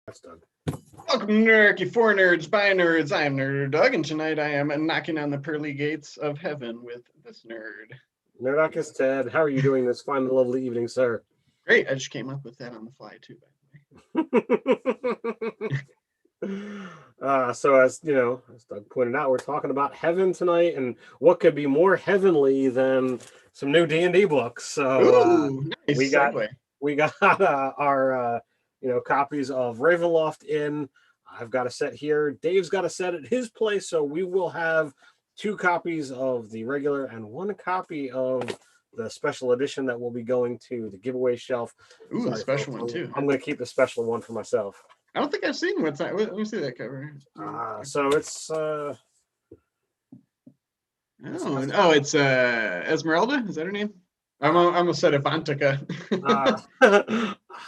That's Doug. Welcome to Nerdy for Nerds by Nerds. I am Nerd Doug, and tonight I am knocking on the pearly gates of heaven with this nerd. Nerdocus Ted, how are you doing this fine, lovely evening, sir? Great, I just came up with that on the fly too, by the way. So as you know, as Doug pointed out, we're talking about heaven tonight, and what could be more heavenly than some new D&D books? So Ooh, we nice got segue. our copies of Ravenloft in. I've got a set here. Dave's got a set at his place, so we will have 2 copies of the regular and 1 copy of the special edition that will be going to the giveaway shelf. Ooh, the special folks, one too. I'm going to keep the special one for myself. I don't think I've seen what's that. Let me see that cover. So it's it's Esmeralda. Is that her name? I almost said Avantika.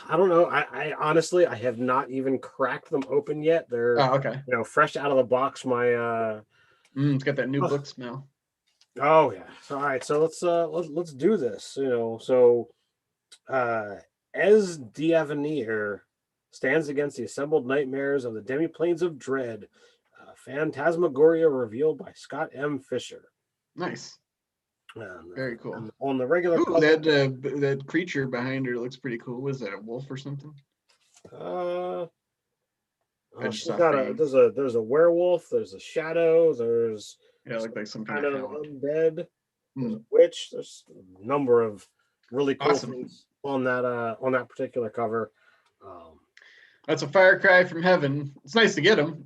I don't know. I honestly, I have not even cracked them open yet. They're okay. Fresh out of the box. It's got that new book smell. Oh yeah. So, all right. So let's do this. As Diavenir stands against the assembled nightmares of the demi-planes of dread, phantasmagoria revealed by Scott M. Fisher. Nice. Very cool. On the regular cover, that creature behind her looks pretty cool. Was that a wolf or something? There's a werewolf. There's a shadow. There's like some kind of undead. There's a witch. There's a number of really cool things on that particular cover. That's a fire cry from heaven. It's nice to get them.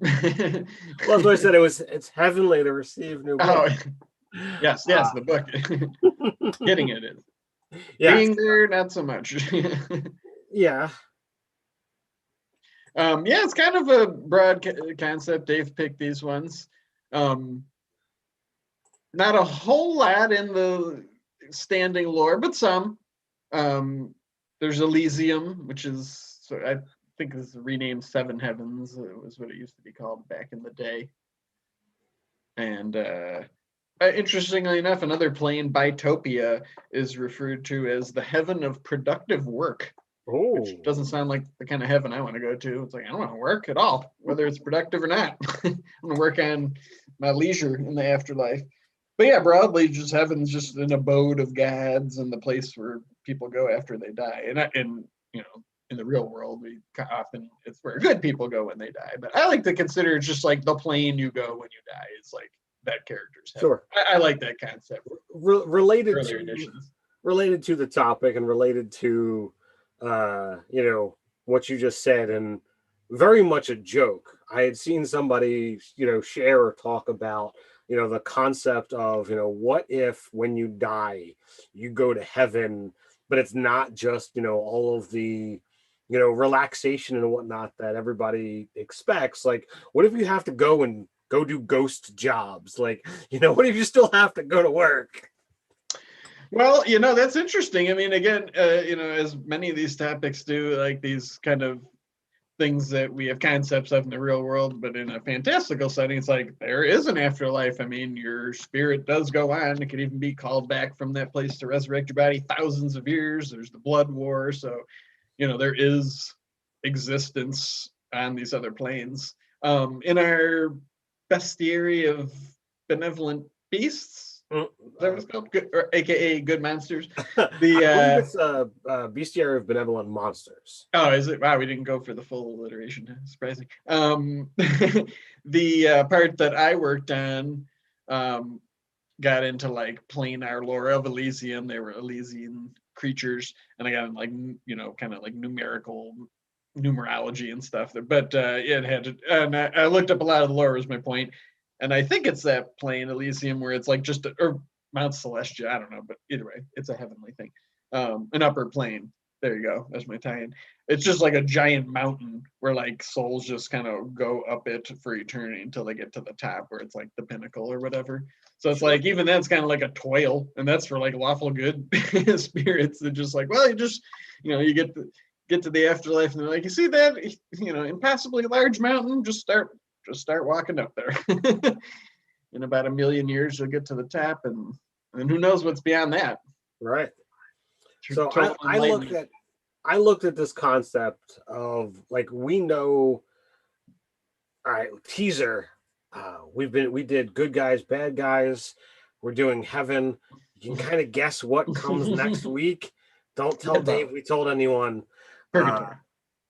Well, as I said, it's heavenly to receive new books. Yes, the book. Getting it is. Being there, not so much. Yeah. It's kind of a broad concept. Dave picked these ones. Not a whole lot in the standing lore, but some. There's Elysium, which is I think it's renamed Seven Heavens. It was what it used to be called back in the day. And interestingly enough, another plane, Bitopia, is referred to as the heaven of productive work. Ooh. Which doesn't sound like the kind of heaven I want to go to. It's like, I don't want to work at all, whether it's productive or not. I'm going to work on my leisure in the afterlife. But yeah, broadly, just heaven's just an abode of gods and the place where people go after they die. And in the real world, it's where good people go when they die. But I like to consider it's just like the plane you go when you die. It's like that character's heaven. Sure. I like that concept. Related to the topic and related to what you just said, and very much a joke. I had seen somebody, share or talk about, the concept of, what if when you die, you go to heaven, but it's not just, all of the, relaxation and whatnot that everybody expects. Like, what if you have to go do ghost jobs? Like, what if you still have to go to work? Well, that's interesting. I mean, again, as many of these topics do, like these kind of things that we have concepts of in the real world, but in a fantastical setting, it's like there is an afterlife. I mean, your spirit does go on. It could even be called back from that place to resurrect your body thousands of years. There's the blood war. So, there is existence on these other planes. In our bestiary of benevolent beasts, is that what it's called? Or AKA good monsters. I believe it's Bestiary of Benevolent Monsters. Oh, is it? Wow, we didn't go for the full alliteration. Surprising. The part that I worked on got into like planar lore of Elysium. They were Elysian creatures, and I got in like kind of like numerology and stuff. But it had to, and I looked up a lot of the lore. Was my point. And I think it's that plane Elysium where it's like or Mount Celestia. I don't know, but either way, it's a heavenly thing. An upper plane. There you go. That's my tie-in. It's just like a giant mountain where like souls just kind of go up it for eternity until they get to the top where it's like the pinnacle or whatever. So it's like even that's kind of like a toil, and that's for like lawful good spirits that just like, well, you just you get to the afterlife and they're like, you see that impossibly large mountain, just start walking up there. In about 1 million years, you'll get to the top, and who knows what's beyond that. Right. So I look at I looked at this concept of like we know, all right, teaser. We did good guys, bad guys. We're doing heaven. You can kind of guess what comes next week. Don't tell Dave Limbo. we told anyone. Uh, Purgatory.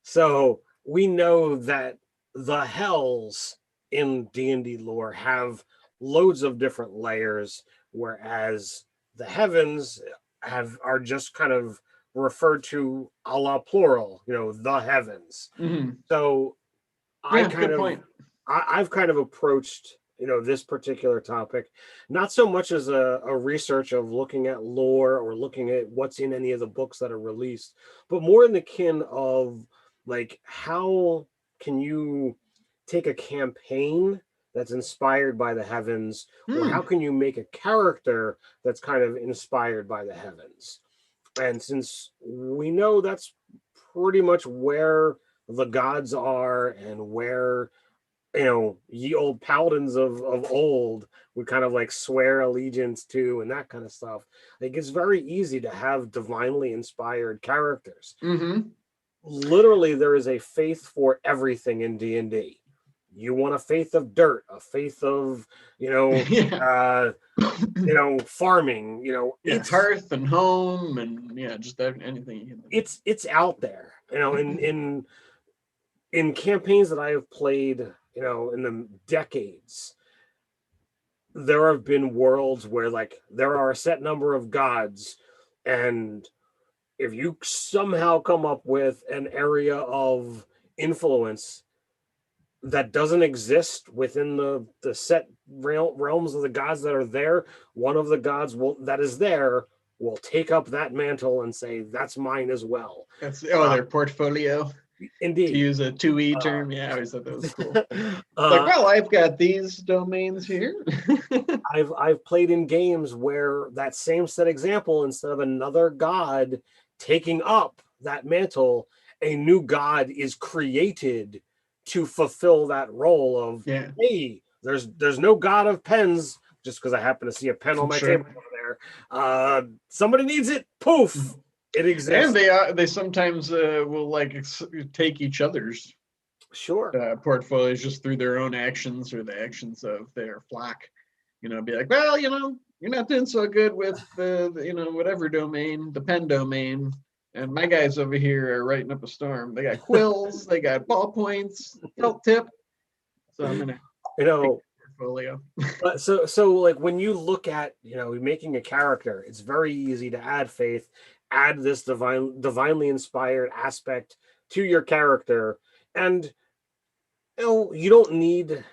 so we know that the hells in D&D lore have loads of different layers, whereas the heavens are just kind of referred to a la plural, the heavens. Hmm. So I Yeah, kind good of point. I've kind of approached this particular topic not so much as a research of looking at lore or looking at what's in any of the books that are released, but more in the kin of like how can you take a campaign that's inspired by the heavens, or how Hmm. can you make a character that's kind of inspired by the heavens. And since we know that's pretty much where the gods are and where ye old paladins of old would kind of like swear allegiance to and that kind of stuff, like it's very easy to have divinely inspired characters. Hmm. Literally, there is a faith for everything in D&D. You want a faith of dirt, a faith of Yeah. uh farming, Yeah. Hearth and home and yeah, just anything you can think of. it's out there, in campaigns that I have played, in the decades. There have been worlds where like there are a set number of gods, and if you somehow come up with an area of influence that doesn't exist within the set realms of the gods that are there, one of the gods that is there will take up that mantle and say that's mine as well. That's uh, their portfolio, to Indeed. use a 2E uh, term. Yeah, I always thought that was cool. Like, uh, well, I've got these domains here. I've played in games where that same set example, instead of another god taking up that mantle, a new god is created to fulfill that role of, Yeah, hey, there's no god of pens, just because I happen to see a pen on my sure. table over there. Somebody needs it. Poof, it And exists. they sometimes will like take each other's Sure. portfolios just through their own actions or the actions of their flock. Be like, well, you're not doing so good with the whatever domain, the pen domain. And my guys over here are writing up a storm. They got quills, they got ballpoints, felt tip. So I'm gonna You take know, the portfolio. But so like when you look at making a character, it's very easy to add faith, add this divinely inspired aspect to your character, and you don't need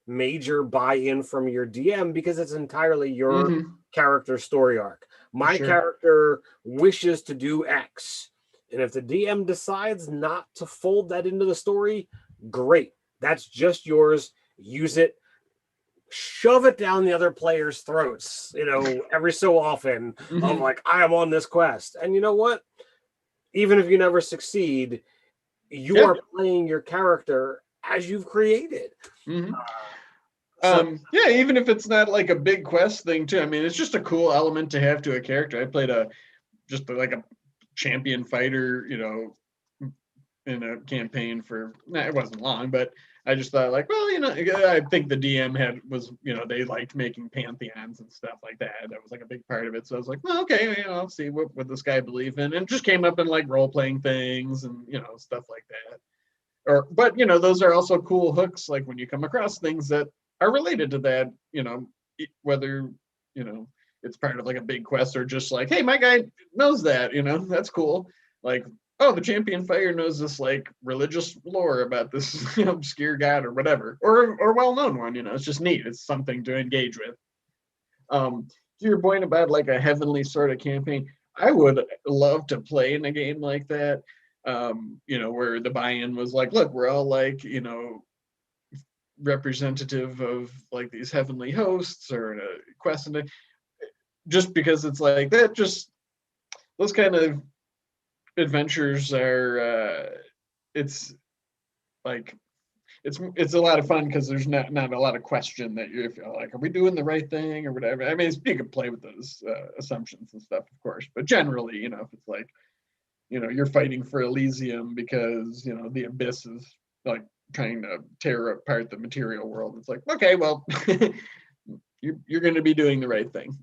major buy-in from your DM because it's entirely your Mm-hmm. character story arc. My Sure. character wishes to do X, and if the DM decides not to fold that into the story, great. That's just yours. Use it, shove it down the other players' throats, every so often, of Mm-hmm. like, I am on this quest. And you know what? Even if you never succeed, you Yeah. are playing your character as you've created. Mm-hmm. So, Yeah, even if it's not like a big quest thing too. I mean, it's just a cool element to have to a character. I played like a champion fighter, in a campaign for it wasn't long, but I just thought like, well, I think the DM was they liked making pantheons and stuff like that. That was like a big part of it. So I was like, well, okay, I'll see what this guy believe in, and it just came up in like role playing things and stuff like that. But those are also cool hooks. Like when you come across things that are related to that, whether you know it's part of like a big quest or just like, hey, my guy knows that, that's cool. Like, oh, the champion fighter knows this like religious lore about this obscure god or whatever, or well-known one. It's just neat. It's something to engage with. To your point about like a heavenly sort of campaign, I would love to play in a game like that. Where the buy-in was like, look, we're all like, representative of like these heavenly hosts or a quest, and just because it's like that, just those kind of adventures are it's like it's a lot of fun because there's not a lot of question that you're like, are we doing the right thing or whatever. I mean, you can play with those assumptions and stuff, of course, but generally, if it's like you're fighting for Elysium because the abyss is like trying to tear apart the material world. It's like, okay, well, you're going to be doing the right thing.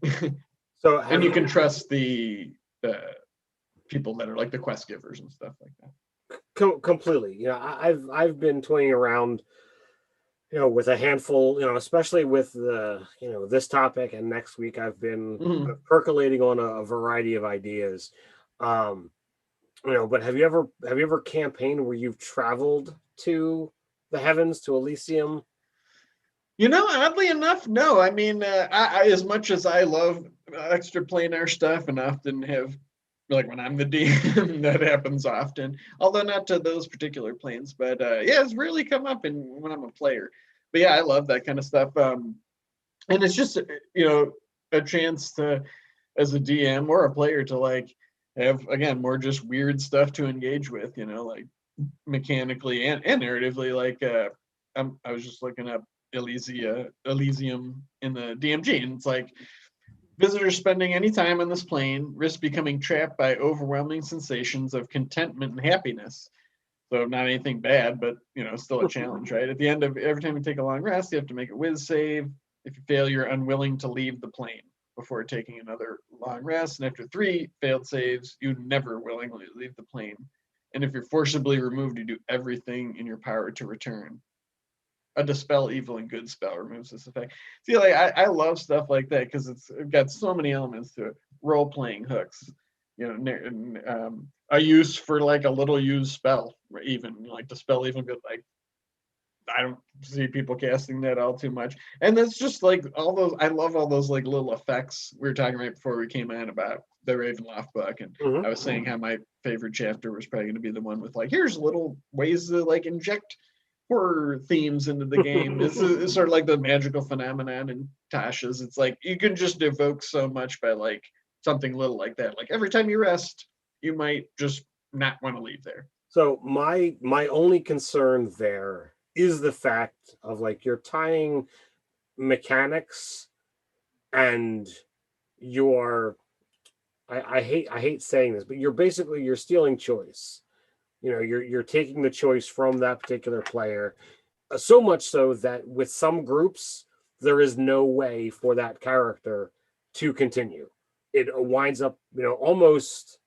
So And have you you can trust the people that are like the quest givers and stuff like that. completely? I've been toying around, with a handful, especially with the, this topic, and next week I've been Mhm. percolating on a variety of ideas. Um, but have you ever campaigned where you've traveled to the heavens, to Elysium? Oddly enough, no. I mean, as much as I love extra planar stuff and often have, like when I'm the DM, that happens often. Although not to those particular planes, but yeah, it's really come up in when I'm a player. But yeah, I love that kind of stuff. And it's just a chance to, as a DM or a player, to like have again more just weird stuff to engage with. Like mechanically and narratively. Like I was just looking up Elysium in the DMG, and it's like visitors spending any time on this plane risk becoming trapped by overwhelming sensations of contentment and happiness. So not anything bad, but still a challenge, right? At the end of every time you take a long rest, you have to make a whiz save. If you fail, you're unwilling to leave the plane before taking another long rest. And after 3 failed saves, you never willingly leave the plane. And if you're forcibly removed, you do everything in your power to return. A dispel evil and good spell removes this effect. See, like I love stuff like that because it's got so many elements to it. Role playing hooks, a use for like a little used spell, even like dispel evil good. Like I don't see people casting that all too much, and that's just like all those. I love all those like little effects we were talking right before we came in about the Ravenloft book, and Mhm. I was saying how my favorite chapter was probably going to be the one with like here's little ways to like inject horror themes into the game. It's sort of like the magical phenomenon in Tasha's. It's like you can just evoke so much by like something little like that. Like every time you rest, you might just not want to leave there. So my only concern there is the fact of, like, you're tying mechanics, and you're I hate saying this, but you're stealing choice. You're taking the choice from that particular player, so much so that with some groups there is no way for that character to continue. It winds up, almost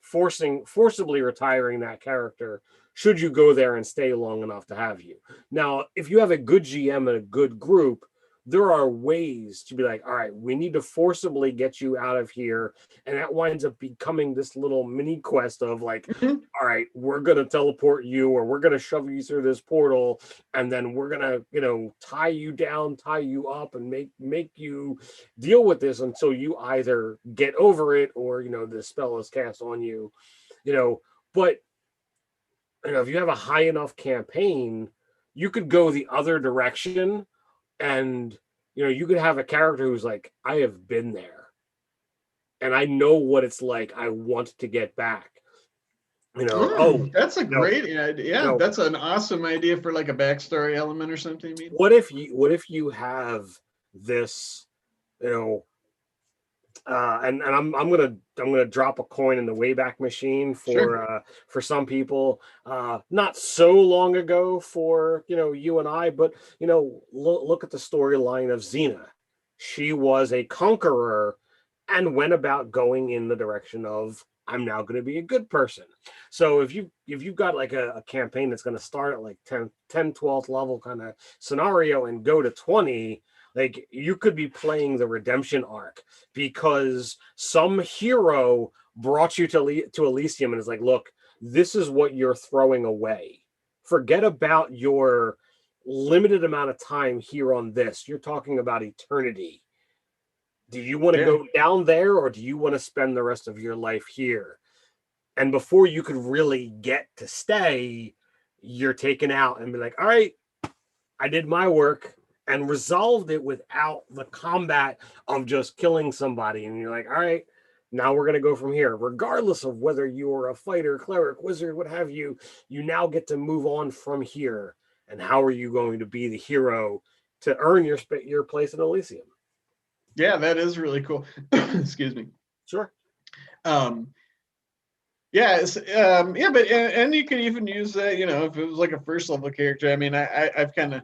forcibly retiring that character should you go there and stay long enough to have you. Now, if you have a good GM and a good group, there are ways to be like, all right, we need to forcibly get you out of here. And that winds up becoming this little mini quest of like, Mhm. all right, we're going to teleport you, or we're going to shove you through this portal, and then we're going to, tie you down, tie you up, and make you deal with this until you either get over it, or, the spell is cast on you, you know. But, if you have a high enough campaign, you could go the other direction, and, you could have a character who's like, I have been there and I know what it's like. I want to get back. Oh, That's a no, great idea. Yeah, no. that's an awesome idea for like a backstory element or something. You mean? What if you have this, you know, and I'm gonna drop a coin in the Wayback Machine Sure. for some people. Not so long ago for, you and I, but, look at the storyline of Xena. She was a conqueror and went about going in the direction of, I'm now going to be a good person. So if you've got like a campaign that's going to start at like 12th level kind of scenario and go to 20, like, you could be playing the redemption arc because some hero brought you to Elysium and is like, look, this is what you're throwing away. Forget about your limited amount of time here on this. You're talking about eternity. Do you want to Yeah. go down there, or do you want to spend the rest of your life here? And before you could really get to stay, you're taken out and be like, all right, I did my work, and resolved it without the combat of just killing somebody. And you're like, all right, now we're going to go from here. Regardless of whether you're a fighter, cleric, wizard, what have you, you now get to move on from here. And how are you going to be the hero to earn your place in Elysium? Yeah, that is really cool. Excuse me. Sure. Um, Yeah, yeah, but and you could even use that, you know, if it was like a first level character. I mean, I've kind of,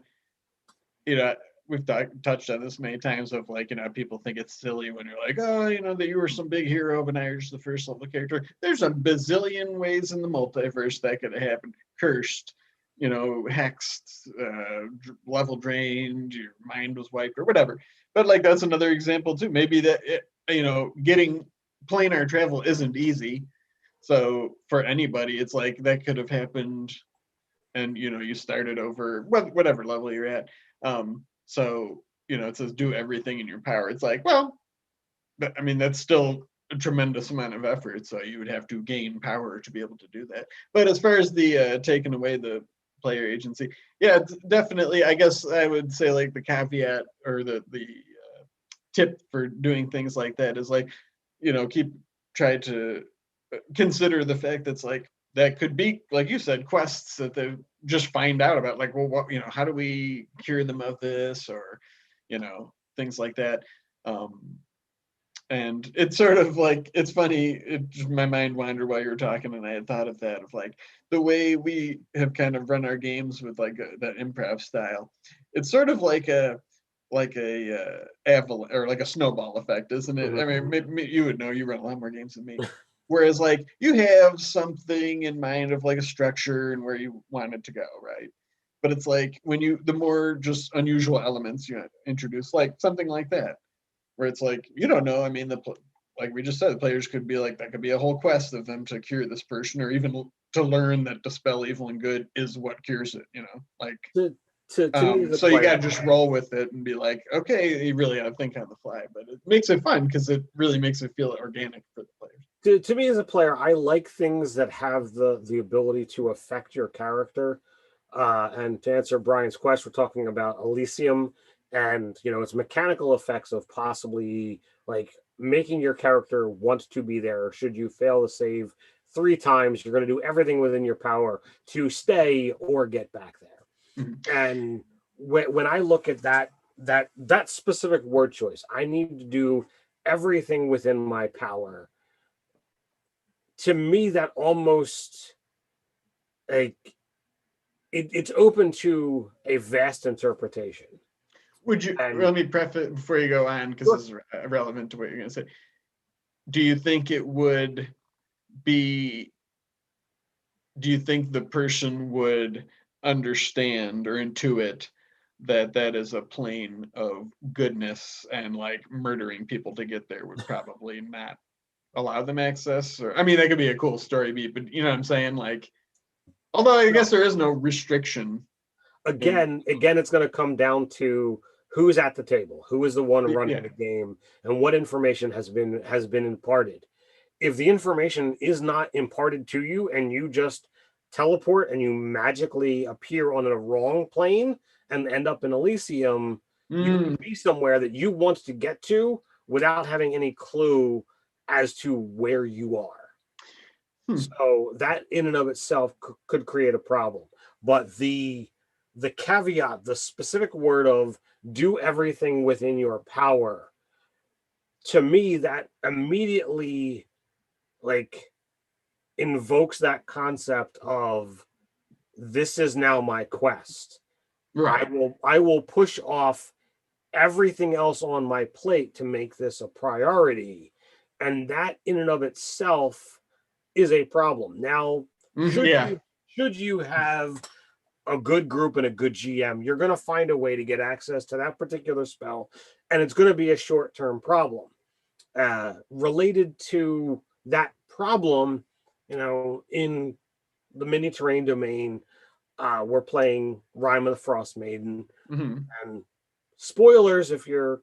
you know, we've touched on this many times of like, you know, people think it's silly when you're like, oh, you know, that you were some big hero, but now you're just the first level character. There's a bazillion ways in the multiverse that could have happened. Cursed, you know, hexed, level drained, your mind was wiped or whatever. But like that's another example too. Maybe that you know, getting planar travel isn't easy. So for anybody, it's like that could have happened, and you know, you started over whatever level you're at. So you know, it says do everything in your power. It's like, well, I mean, that's still a tremendous amount of effort. So you would have to gain power to be able to do that. But as far as the taking away the player agency, yeah, definitely. I guess I would say like the caveat or the tip for doing things like that is like, you know, try to consider the fact that's like that could be, like you said, quests that they just find out about, like, well, what, you know, how do we cure them of this, or you know, things like that. um and it's sort of like, it's funny, it just, my mind wandered while you were talking, and I had thought of that, of like the way we have kind of run our games with like that improv style. It's sort of like a avalanche or like a snowball effect, isn't it? I mean, Mhm. maybe you would know, you run a lot more games than me. Whereas like you have something in mind of like a structure and where you want it to go, right? But it's like when you, the more just unusual elements you introduce, like something like that, where it's like you don't know. I mean, like we just said, the players could be like, that could be a whole quest of them to cure this person, or even to learn that dispel evil and good is what cures it. You know, like to, to me as a so you player, got to just roll with it and be like, okay, you really got to think on the fly, but it makes it fun because it really makes it feel organic for the players. to me as a player, I like things that have the ability to affect your character. And to answer Brian's question, we're talking about Elysium and you know its mechanical effects of possibly like making your character want to be there. Should you fail to save 3 times, you're going to do everything within your power to stay or get back there. Mhm. And when I look at that specific word choice, I need to do everything within my power. To me, that almost like it's open to a vast interpretation. Would you, And let me preface before you go on, because this is relevant to what you're going to say. Do you think it would be, do you think the person would understand or intuit that that is a plane of goodness, and like murdering people to get there would probably not allow them access? Or I mean, that could be a cool story beat, but you know what I'm saying? Like, although I no, guess there is no restriction in, again, it's going to come down to who's at the table, who is the one running yeah. the game, and what information has been imparted. If the information is not imparted to you and you just teleport and you magically appear on a wrong plane and end up in Elysium, you Mm, could be somewhere that you want to get to without having any clue as to where you are. hmm. So that in and of itself could create a problem. But the caveat, the specific word of do everything within your power, to me that immediately like invokes that concept of this is now my quest. I Right. will I will push off everything else on my plate to make this a priority. And that in and of itself is a problem. Now, Mhm, yeah. should you have a good group and a good GM, you're going to find a way to get access to that particular spell, and it's going to be a short-term problem. Related to that problem, you know, in the mini terrain domain, we're playing Rime of the Frost Maiden, Hmm. and spoilers if you're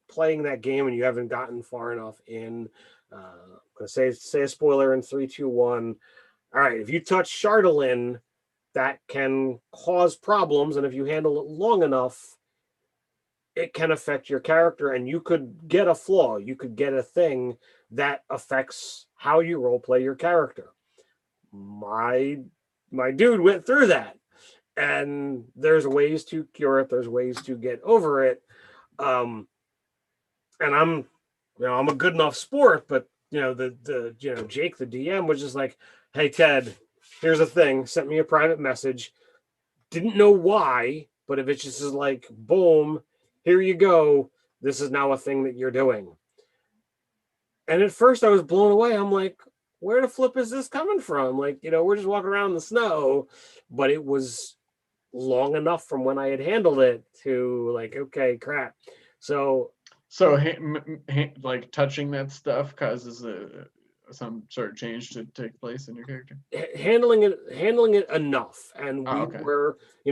playing that game and you haven't gotten far enough in. I'm gonna say a spoiler in 3, 2, 1. All right, if you touch Chardolin, that can cause problems, and if you handle it long enough, it can affect your character, and you could get a flaw. You could get a thing that affects how you role play your character. My my dude went through that, and there's ways to cure it. There's ways to get over it. And I'm a good enough sport, but Jake, the DM, was just like, "Hey Ted, here's a thing." Sent me a private message. Didn't know why, but if it's just like, boom, here you go. This is now a thing that you're doing. And at first I was blown away. I'm like, where the flip is this coming from? Like, we're just walking around in the snow, but it was long enough from when I had handled it to like, okay, crap. So like touching that stuff causes some sort of change to take place in your character. handling it enough, and Oh, okay.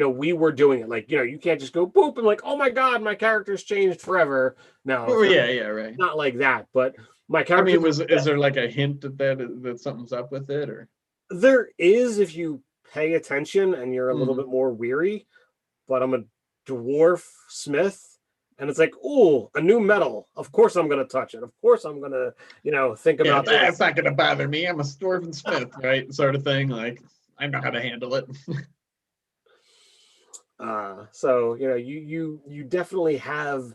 we were doing it. Like, you can't just go boop and like, oh my god, my character's changed forever. No, Oh yeah, right. not like that. But my I character, mean, is there like a hint that something's up with it, or? there is, if you pay attention and you're a little Mm. bit more weary. But I'm a dwarf smith, and it's like, oh, a new metal. Of course I'm gonna touch it. Of course I'm gonna, think about this. It's not gonna bother me. I'm a dwarven smith, right? Sort of thing. Like, I know how to handle it. So you definitely have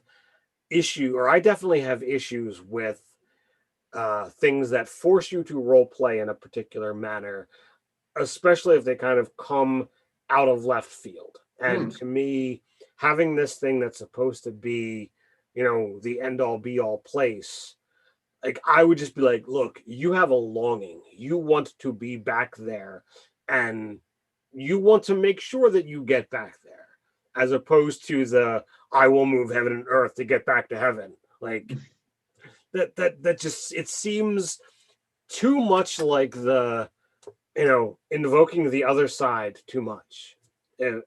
I definitely have issues with things that force you to role play in a particular manner, especially if they kind of come out of left field. And to me, having this thing that's supposed to be, the end all be all place, like, I would just be like, look, you have a longing. You want to be back there, and you want to make sure that you get back there, as opposed to the I will move heaven and earth to get back to heaven. Like, that just, it seems too much like the invoking the other side too much. And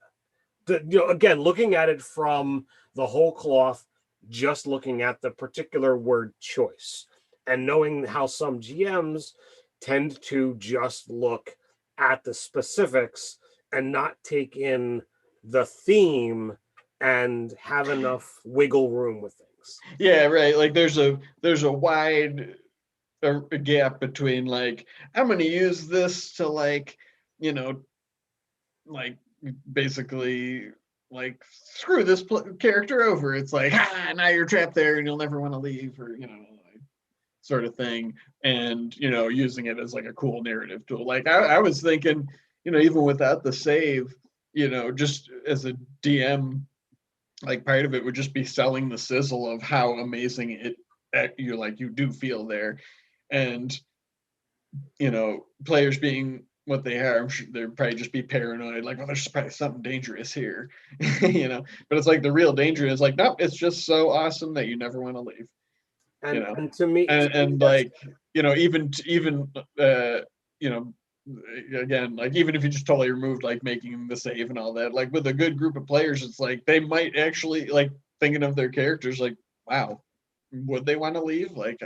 again, looking at it from the whole cloth, just looking at the particular word choice, and knowing how some GMs tend to just look at the specifics and not take in the theme and have enough wiggle room with things. Yeah, right. Like, there's a wide a gap between, like, I'm going to use this to, like, like, basically, like, screw this character over. It's like, now you're trapped there and you'll never want to leave, or like, sort of thing. And using it as like a cool narrative tool. Like, I was thinking, even without the save, just as a DM, like, part of it would just be selling the sizzle of how amazing you do feel there. And players being what they are, I'm sure they'd probably just be paranoid, like, oh, there's probably something dangerous here. But it's like, the real danger is like, nope, it's just so awesome that you never want to leave. And to me, And like, even again, like, even if you just totally removed like making the save and all that, like, with a good group of players, it's like they might actually, like, thinking of their characters, like, wow, would they want to leave? Like,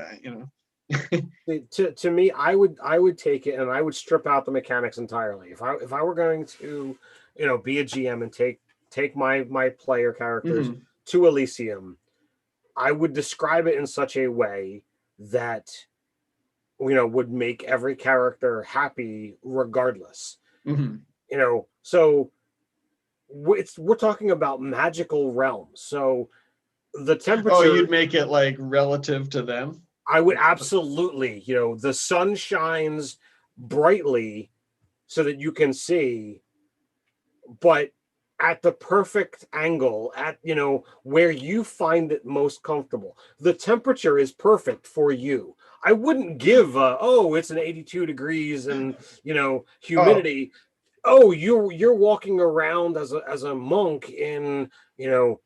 to me, I would take it and I would strip out the mechanics entirely. If I were going to, be a GM and take my player characters to Elysium, I would describe it in such a way that would make every character happy regardless. So we're talking about magical realms. So the temperature. Oh, you'd make it like relative to them? I would absolutely, the sun shines brightly so that you can see, but at the perfect angle, at where you find it most comfortable. The temperature is perfect for you. I wouldn't give it's an 82 degrees and humidity. Oh, you're walking around as a monk in a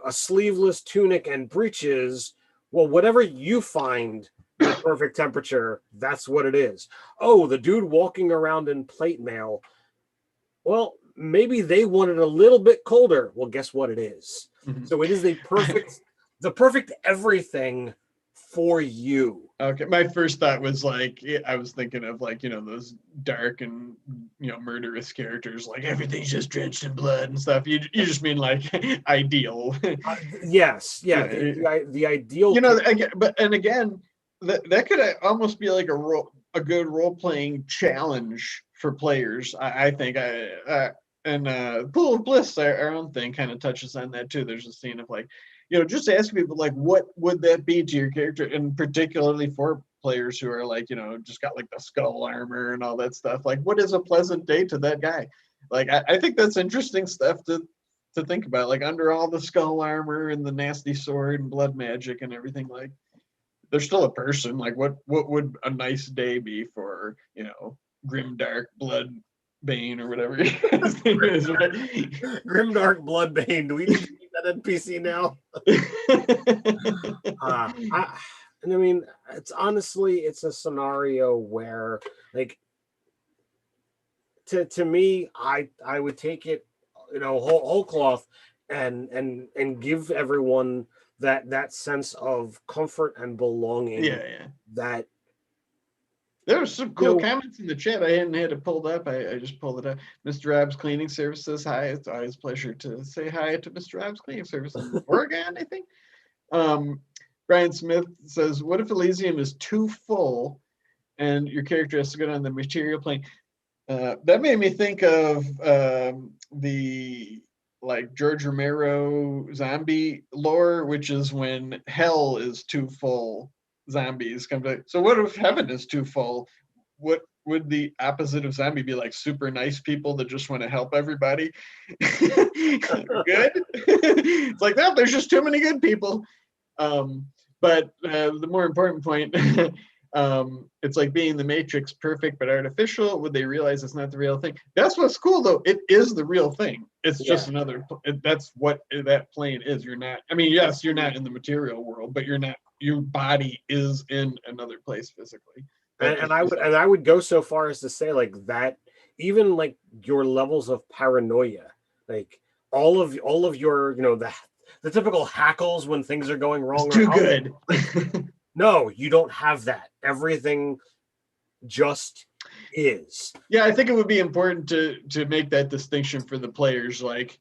sleeveless tunic and breeches. Well, whatever you find the perfect temperature, that's what it is. Oh, the dude walking around in plate mail. Well, maybe they wanted a little bit colder. Well, guess what it is? So it is the perfect everything for you. Okay, my first thought was like, I was thinking of like, those dark and murderous characters, like everything's just drenched in blood and stuff. You just mean like ideal. Yes, yeah, the ideal. Again, that could almost be like a good role playing challenge for players. I think Pool of Bliss, our own thing, kind of touches on that too. There's a scene of like, just ask people like, what would that be to your character, and particularly for players who are like, just got like the skull armor and all that stuff. Like, what is a pleasant day to that guy? Like, I think that's interesting stuff to think about. Like, under all the skull armor and the nasty sword and blood magic and everything, like, there's still a person. Like, what would a nice day be for grim dark blood Bane or whatever his name is, right? Grimdark Bloodbane. Do we need to keep that NPC now? And I mean, it's a scenario where, like, to me, I would take it, whole cloth, and give everyone that sense of comfort and belonging. Yeah. That there was some cool comments in the chat. I hadn't had it pulled up. I just pulled it up. Mr. Rob's Cleaning Service says hi. It's always a pleasure to say hi to Mr. Rob's Cleaning Service in Oregon, I think. Brian Smith says, what if Elysium is too full and your character has to go down the material plane? That made me think of the like George Romero zombie lore, which is when hell is too full, zombies come to. So what if heaven is too full? What would the opposite of zombie be? Like super nice people that just want to help everybody? Good. It's like, no, there's just too many good people. But the more important point, it's like being the Matrix, perfect but artificial. Would they realize it's not the real thing? That's what's cool, though. It is the real thing. It's just another. That's what that plane is. You're not. I mean, yes, you're not in the material world, but you're not. Your body is in another place physically. And I would go so far as to say like that. Even like your levels of paranoia, like all of your, the typical hackles when things are going wrong. It's too good. No, you don't have that. Everything just is. Yeah, I think it would be important to make that distinction for the players, like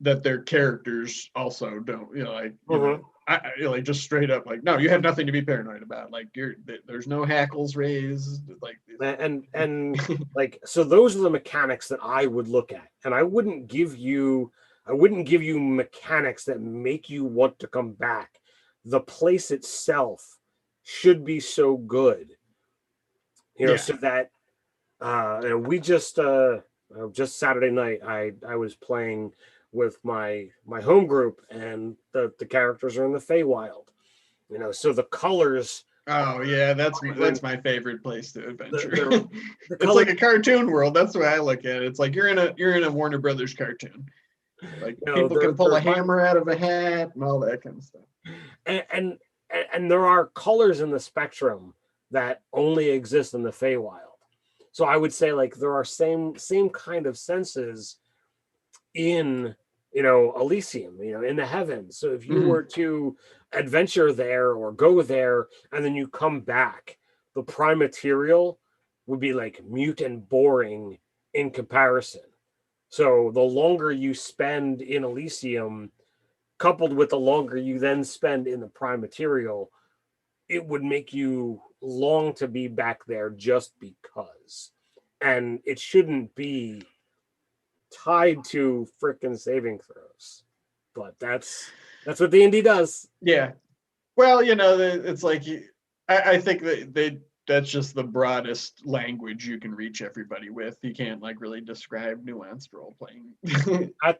that their characters also don't, like just straight up, like, no, you have nothing to be paranoid about. Like there's no hackles raised, like, and like, so those are the mechanics that I would look at, and I wouldn't give you mechanics that make you want to come back. The place itself should be so good, so that we just Saturday night I was playing with my home group, and the characters are in the Feywild, so the colors. Oh yeah, that's my favorite place to adventure. It's like a cartoon world. That's the way I look at it. It's like you're in a Warner Brothers cartoon. Like people can pull a hammer out of a hat and all that kind of stuff. And there are colors in the spectrum that only exist in the Feywild. So I would say like there are same kind of senses in Elysium, in the heavens. So if you were to adventure there or go there and then you come back, the prime material would be like mute and boring in comparison. So the longer you spend in Elysium, coupled with the longer you then spend in the prime material, it would make you long to be back there just because. And it shouldn't be tied to frickin' saving throws. But that's what D&D does. Yeah. Well, it's like, I think that that's just the broadest language you can reach everybody with. You can't like really describe nuanced role playing.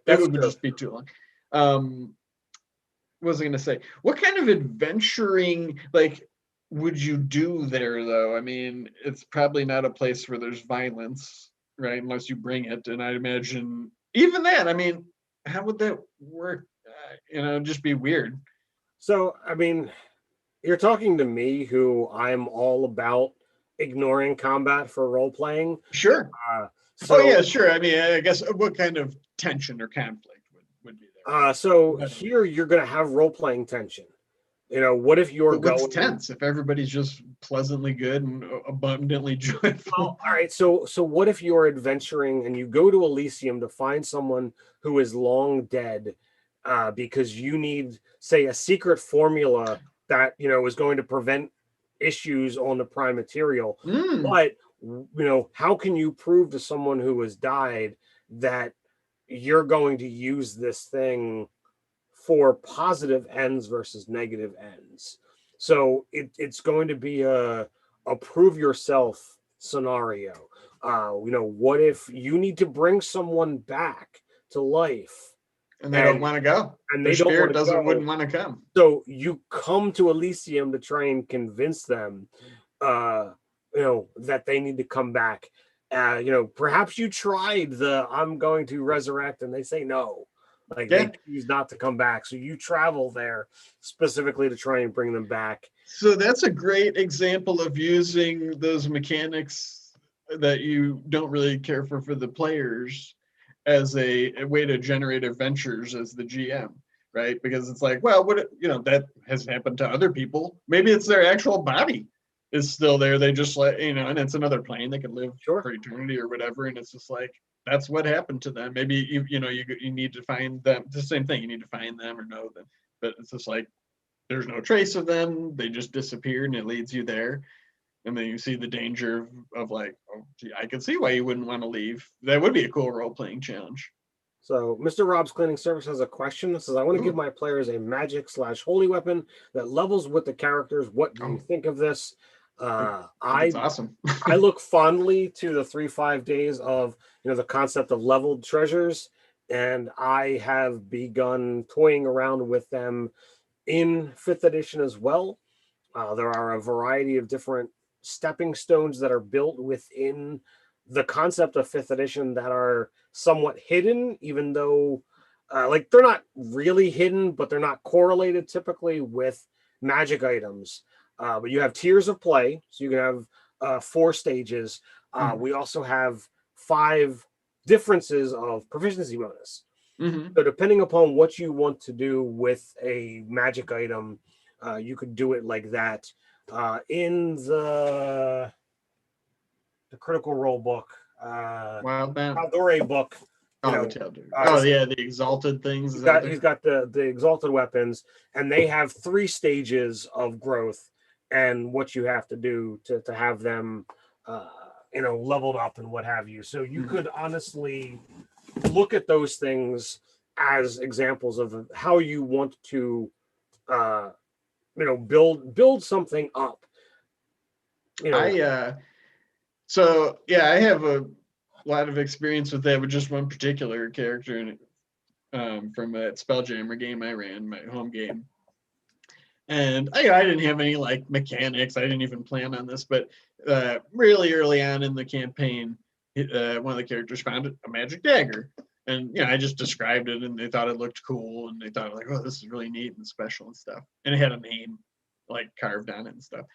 That would just be too long. What was I going to say? What kind of adventuring like would you do there, though? I mean, it's probably not a place where there's violence, right? Unless you bring it. And I'd imagine even that. I mean, how would that work? Just be weird. So, I mean, you're talking to me, who I'm all about ignoring combat for role playing. Sure. Oh yeah, sure. I mean, I guess what kind of tension or conflict would be there? So here you're going to have role playing tension. What if you're going? What's tense if everybody's just pleasantly good and abundantly joyful? Well, all right. So what if you're adventuring and you go to Elysium to find someone who is long dead, because you need, say, a secret formula that is going to prevent issues on the prime material. But how can you prove to someone who has died that you're going to use this thing for positive ends versus negative ends. So it's going to be a prove yourself scenario. What if you need to bring someone back to life And they don't and want to go. Their they don't want spirit to doesn't go? wouldn't want to come. So you come to Elysium to try and convince them, uh, that they need to come back. Perhaps you tried the I'm going to resurrect, and they say no. Like Yeah. they choose not to come back. So you travel there specifically to try and bring them back. So that's a great example of using those mechanics that you don't really care for the players as a way to generate adventures as the GM, right? Because it's like, well, that has happened to other people. Maybe it's their actual body is still there. They just and it's another plane. They can live Sure. for eternity or whatever. And it's just like, that's what happened to them. Maybe you need to find them. It's the same thing. You need to find them or know them. But it's just like, there's no trace of them. They just disappeared, and it leads you there. And then you see the danger of like, oh, gee, I can see why you wouldn't want to leave. That would be a cool role playing challenge. So Mr. Rob's Cleaning Service has a question. It says, I want to give Ooh. my players a magic/holy weapon that levels with the characters. What do you Oh, think of this? I think I it's awesome. I look fondly to the 3-5 days of the concept of leveled treasures, and I have begun toying around with them in 5th edition as well. There are a variety of different stepping stones that are built within the concept of 5th edition that are somewhat hidden, even though like they're not really hidden, but they're not correlated typically with magic items. But you have tiers of play, so you can have 4 stages. We also have 5 differences of proficiency bonus. Mm-hmm. So depending upon what you want to do with a magic item, you could do it like that. In the Critical Role book, Wild man. Aldore book, Oh, the tail dude. Oh, it's yeah, the exalted things. Is he's that what got they're? he's got the exalted weapons, and they have 3 stages of growth, and what you have to do to have them, leveled up and what have you. So you Mm-hmm. could honestly look at those things as examples of how you want to uh build something up. I so yeah, I have a lot of experience with that with just one particular character, and from a Spelljammer game I ran, my home game. And I didn't have any like mechanics. I didn't even plan on this, but really early on in the campaign, one of the characters found a magic dagger, and I just described it, and they thought it looked cool, and they thought like, oh, this is really neat and special and stuff, and it had a name like carved on it and stuff.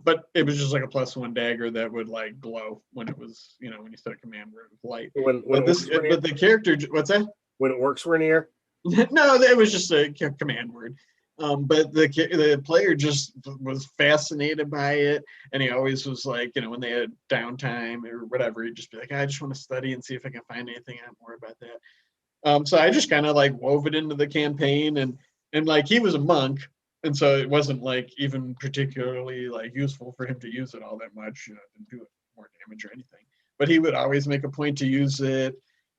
But it was just like a +1 dagger that would like glow when it was, when you set a command word with light. When But it works for but the character, what's that? when it works for Rainier. No, it was just a command word. But the player just was fascinated by it, and he always was like, when they had downtime or whatever, he'd just be like, I just want to study and see if I can find anything out more about that. So I just kind of like wove it into the campaign, and like he was a monk, and so it wasn't like even particularly like useful for him to use it all that much. Didn't do it more damage or anything. But he would always make a point to use it,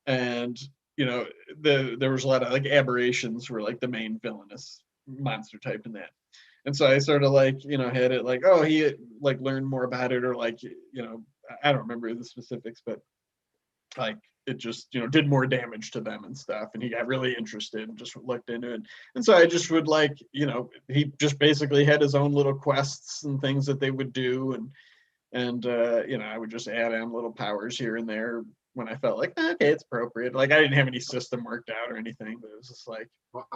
and there was a lot of like aberrations were like the main villainous monster type in that. And so I sort of like, had it like, oh, he like learned more about it, or like, I don't remember the specifics, but like it just, did more damage to them and stuff. And he got really interested and just looked into it. And so I just would like, he just basically had his own little quests and things that they would do. And I would just add on little powers here and there when I felt like, okay, it's appropriate. Like I didn't have any system worked out or anything, but it was just like, Well,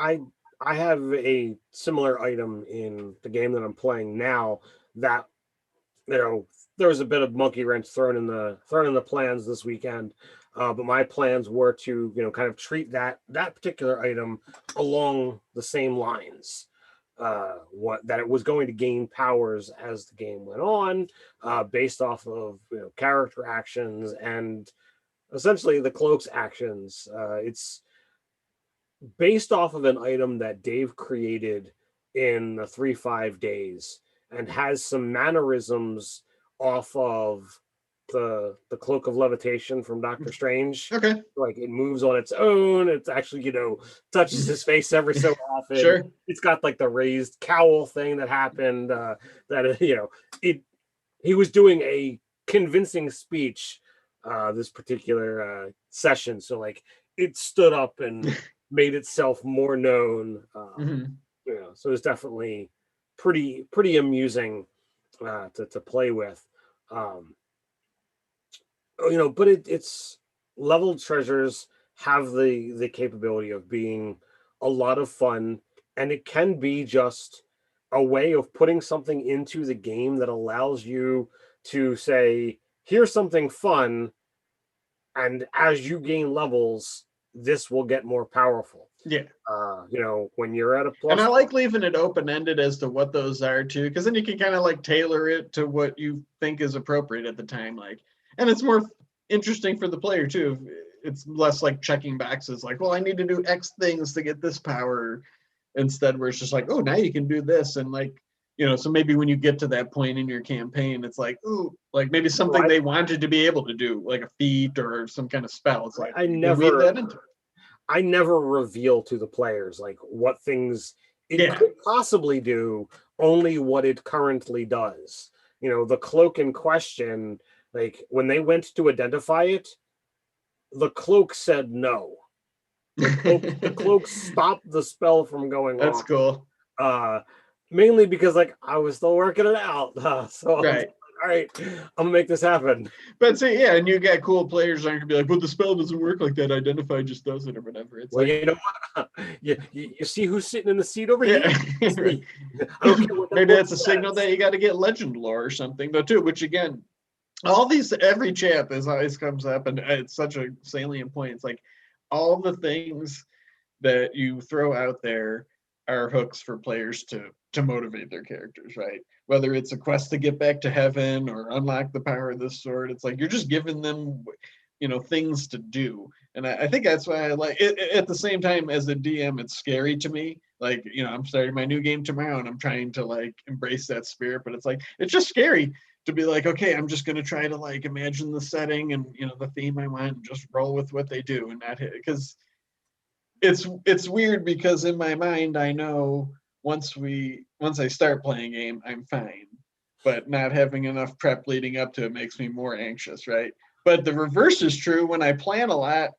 I have a similar item in the game that I'm playing now that there was a bit of monkey wrench thrown in the plans this weekend. But my plans were to kind of treat that particular item along the same lines. What that it was going to gain powers as the game went on, based off of character actions and essentially the cloak's actions. It's based off of an item that Dave created in the 3-5 days and has some mannerisms off of the cloak of levitation from Doctor Strange. Okay. Like it moves on its own. It's actually, touches his face every so often. Sure. It's got like the raised cowl thing that happened. That it he was doing a convincing speech this particular session. So like it stood up and made itself more known. Mhm. So it's definitely pretty amusing to play with. Um, but it's leveled treasures have the capability of being a lot of fun, and it can be just a way of putting something into the game that allows you to say, here's something fun, and as you gain levels, this will get more powerful. Yeah. When you're at a And plus I like leaving it open ended as to what those are too, because then you can kind of like tailor it to what you think is appropriate at the time. Like, and it's more interesting for the player too. It's less like checking boxes, like, well, I need to do X things to get this power, instead, where it's just like, oh, now you can do this, and like, so maybe when you get to that point in your campaign, it's like, ooh, like maybe something they wanted to be able to do, like a feat or some kind of spell. It's like I you can weave that into it. I never reveal to the players like what things it Yeah. could possibly do, only what it currently does. The cloak in question, like when they went to identify it, the cloak said no. The cloak stopped the spell from going That's off. cool. Mainly because like I was still working it out. So I was Right. like, all right, I'm gonna make this happen. But see, yeah, and you got cool players aren't gonna be like, well, the spell doesn't work like that. Identify just does it or whatever. It's Well, like, you know what? You see who's sitting in the seat over here? yeah. It's me. I don't care what that Maybe book that's a signal says. that you got to get legend lore or something, though, too. Which again, all these every chat this always comes up, and it's such a salient point. It's like all the things that you throw out there are hooks for players to motivate their characters, right? Whether it's a quest to get back to heaven or unlock the power of this sword, it's like you're just giving them, things to do. And I think that's why I like it. At the same time, as a DM, it's scary to me. Like, I'm starting my new game tomorrow, and I'm trying to like embrace that spirit, but it's like it's just scary to be like, okay, I'm just gonna try to like imagine the setting and the theme I want, and just roll with what they do and not hit, because it's weird, because in my mind I know once I start playing a game, I'm fine. But not having enough prep leading up to it makes me more anxious, right? But the reverse is true. When I plan a lot,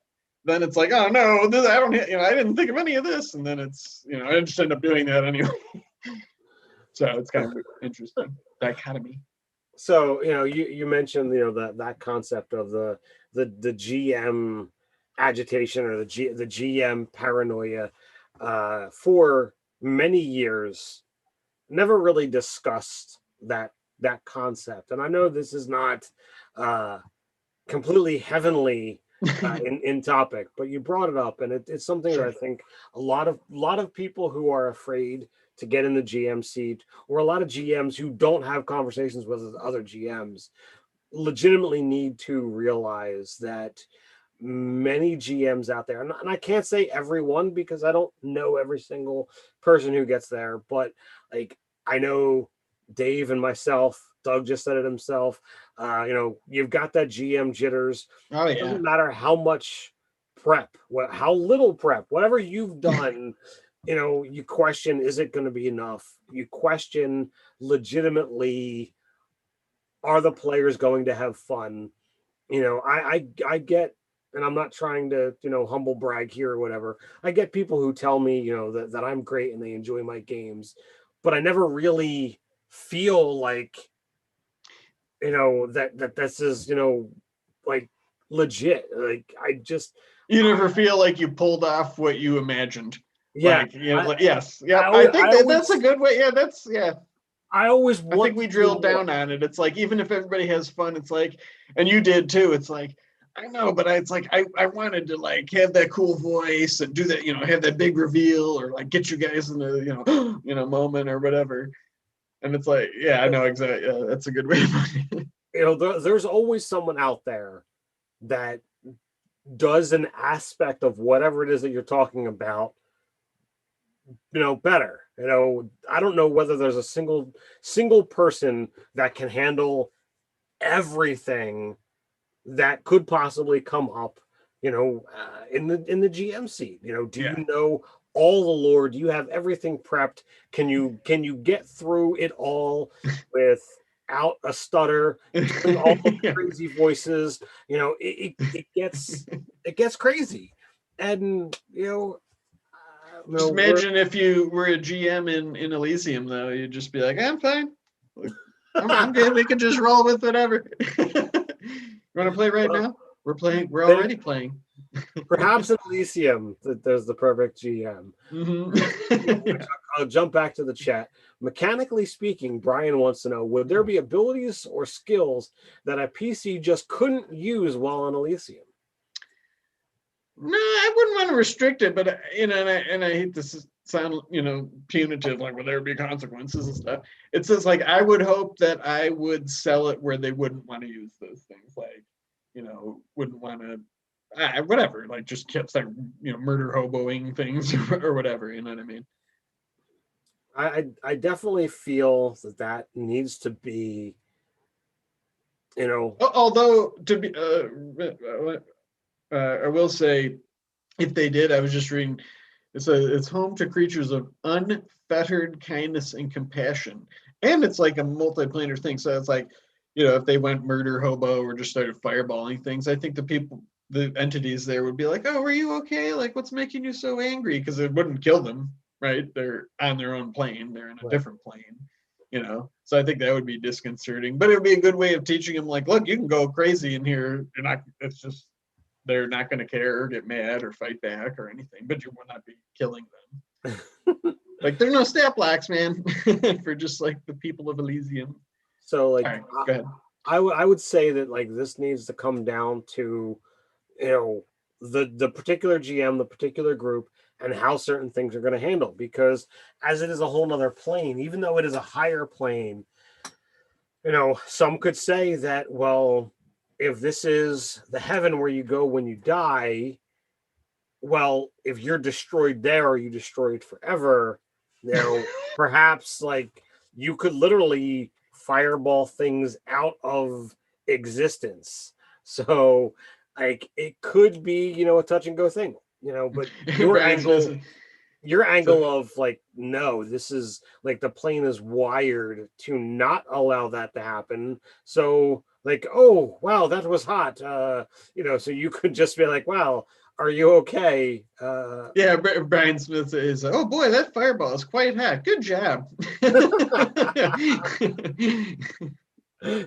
then it's like, oh no, I don't, I didn't think of any of this, and then it's, I just end up doing that anyway. So it's kind of interesting dichotomy. So you mentioned that concept of the GM agitation, or the GM paranoia. For many years, never really discussed that concept, and I know this is not uh, completely heavenly in topic, but you brought it up, and it's something that Sure. I think a lot of people who are afraid to get in the GM seat, or a lot of GMs who don't have conversations with other GMs, legitimately need to realize that many GMs out there, and I can't say everyone because I don't know every single person who gets there, but like I know Dave and myself, Doug just said it himself. You've got that GM jitters. Oh It yeah. doesn't matter how much prep, how little prep, whatever you've done. You question, is it going to be enough? You question legitimately, are the players going to have fun? I get, and I'm not trying to, humble brag here or whatever. I get people who tell me, that I'm great and they enjoy my games, but I never really feel like, that this is, like legit. Like I just, You never feel like you pulled off what you imagined. yeah, Like, I, yes, I yep. I always, think that's a good way. Yeah, I always I think want we to do drilled more. down on it. It's like, even if everybody has fun, it's like, and you did too. It's like, I know, but it's like I wanted to like have that cool voice and do that, have that big reveal, or like get you guys in a moment or whatever. And it's like, yeah, I know exactly. Yeah, that's a good way of putting it. There's always someone out there that does an aspect of whatever it is that you're talking about, better. I don't know whether there's a single person that can handle everything that could possibly come up, in the GM seat. Do Yeah. you know all the lore? Do you have everything prepped? Can you get through it all without a stutter, doing all of the Yeah. crazy voices? It gets crazy, and Just we're imagine if you were a GM in Elysium, though, you'd just be like, I'm fine. I'm good. We can just roll with whatever. You want to play right well, now? We're playing. We're then already playing. perhaps in Elysium that there's the perfect GM. Mm-hmm. I'll jump back to the chat. Mechanically speaking, Brian wants to know, would there be abilities or skills that a PC just couldn't use while on Elysium? No, I wouldn't want to restrict it, but and I hate this sound, punitive, like, will there be consequences and stuff. It says, like, I would hope that I would sell it where they wouldn't want to use those things, like, wouldn't want to, whatever, like, just kept like, murder hoboing things or whatever. You know what I mean? I definitely feel that needs to be, Although to be, I will say, if they did, I was just reading. It's home to creatures of unfettered kindness and compassion, and it's like a multiplanar thing. So it's like, if they went murder hobo or just started fireballing things, I think the entities there would be like, "Oh, are you okay? Like, what's making you so angry?" Because it wouldn't kill them, right? They're on their own plane. They're in a right. different plane. So I think that would be disconcerting, but it would be a good way of teaching them, like, look, you can go crazy in here. You're not. It's just they're not going to care or get mad or fight back or anything, but you will not be killing them. Like, there are no stat blocks, man, for just like the people of Elysium. So, All like, right, go ahead. I would say that, like, this needs to come down to, the particular GM, the particular group, and how certain things are going to handle, because as it is a whole nother plane, even though it is a higher plane, some could say that, well, if this is the heaven where you go when you die, well, if you're destroyed there, or you destroyed forever, perhaps, like, you could literally fireball things out of existence. So, like, it could be, a touch and go thing, but your Brian angle Smith. your So, angle of, like, no, this is like the plane is wired to not allow that to happen. So, like, oh wow, that was hot. So you could just be like, wow, are you okay? yeah, Brian Smith is, oh boy, that fireball is quite hot. Good job.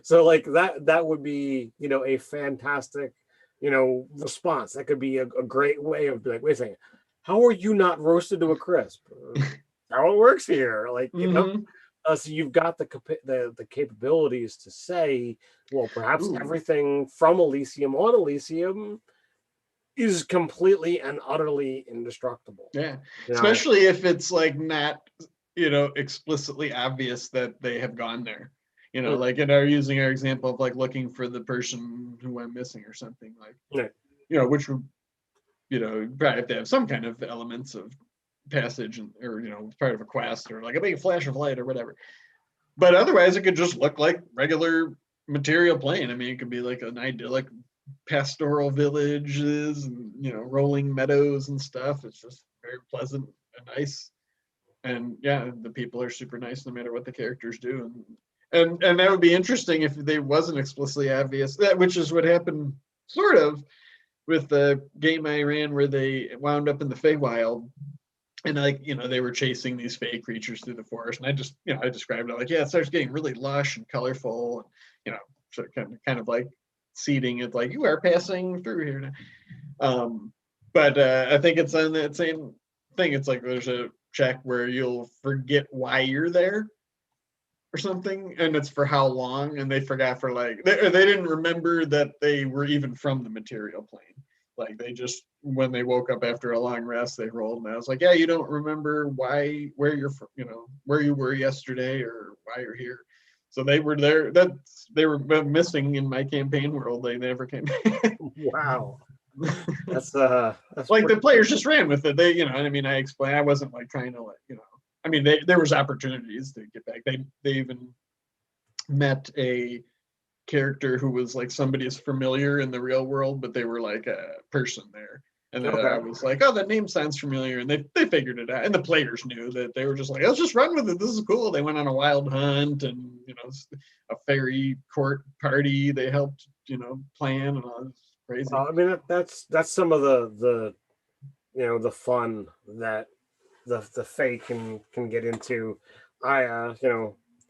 So, like, that would be, a fantastic, response. That could be a great way of, like, wait a second, how are you not roasted to a crisp? How it works here, like, Mm-hmm. so you've got the capabilities to say, well, perhaps Ooh, everything from Elysium on Elysium is completely and utterly indestructible. yeah. You know, Especially if it's like not, explicitly obvious that they have gone there. Mm, Like in our using our example of like looking for the person who went missing or something, like, yeah, which would, probably have to have some kind of elements of passage or, part of a quest or like a big flash of light or whatever. But otherwise, it could just look like regular material plane. I mean, it could be like an idyllic pastoral villages and, rolling meadows and stuff. It's just very pleasant and nice. And yeah, the people are super nice no matter what the characters do. And that would be interesting if they wasn't explicitly obvious. That, which is what happened sort of with the game I ran where they wound up in the Feywild, and like, they were chasing these fey creatures through the forest, and I just, I described it like, yeah, it starts getting really lush and colorful, and, so kind of like seeding it, like, you are passing through here now. But I think it's on that same thing. It's like there's a check where you'll forget why you're there or something, and it's for how long, and they forgot for like they didn't remember that they were even from the material plane. Like, they just, when they woke up after a long rest, they rolled, and I was like, yeah, you don't remember where you're from, where you were yesterday or why you're here. So they were there. They were missing in my campaign world. They never came back. wow, that's Like, the pretty players cool. just ran with it. They, I mean, I explained. I wasn't like trying to, like, I mean, there was opportunities to get back. They even met a character who was like somebody is familiar in the real world, but they were like a person there. And I was like, oh, that name sounds familiar. And they figured it out. And the players knew that. They were just like, let's just run with it. This is cool. They went on a wild hunt and, a fairy court party. They helped, plan and all this crazy. I mean, that's some of the the fun that the Fae can get into.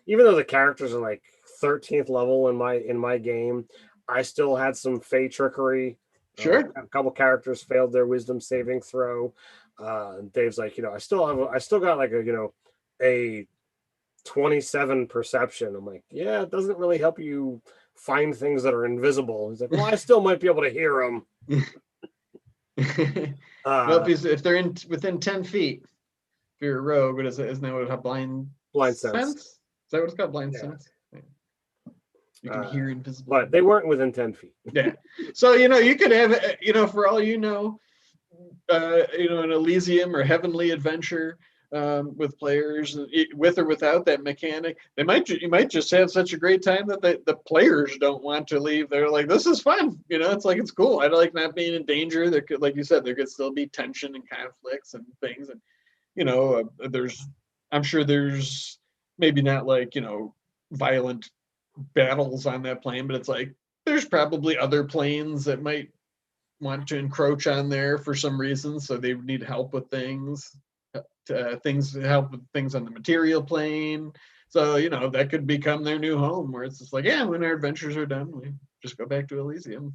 Even though the characters are like 13th level in my game, I still had some Fae trickery. Sure. A couple characters failed their wisdom saving throw. Dave's like, I still got like a 27 perception. I'm like, yeah, it doesn't really help you find things that are invisible. He's like, well, I still might be able to hear them. Well, if they're within 10 feet, if you're a rogue, isn't that what blind sense? Is that what it's called? Blind sense? You can hear invisible. But they weren't within 10 feet. Yeah. So, you could have, for all an Elysium or Heavenly Adventure with players, with or without that mechanic. You might just have such a great time that the players don't want to leave. They're like, this is fun. It's like, it's cool. I like not being in danger. There could, like you said, there could still be tension and conflicts and things. And, I'm sure there's maybe not like, violent battles on that plane, but it's like there's probably other planes that might want to encroach on there for some reason, so they need help with things help with things on the material plane. So that could become their new home, where it's just like, yeah, when our adventures are done, we just go back to Elysium.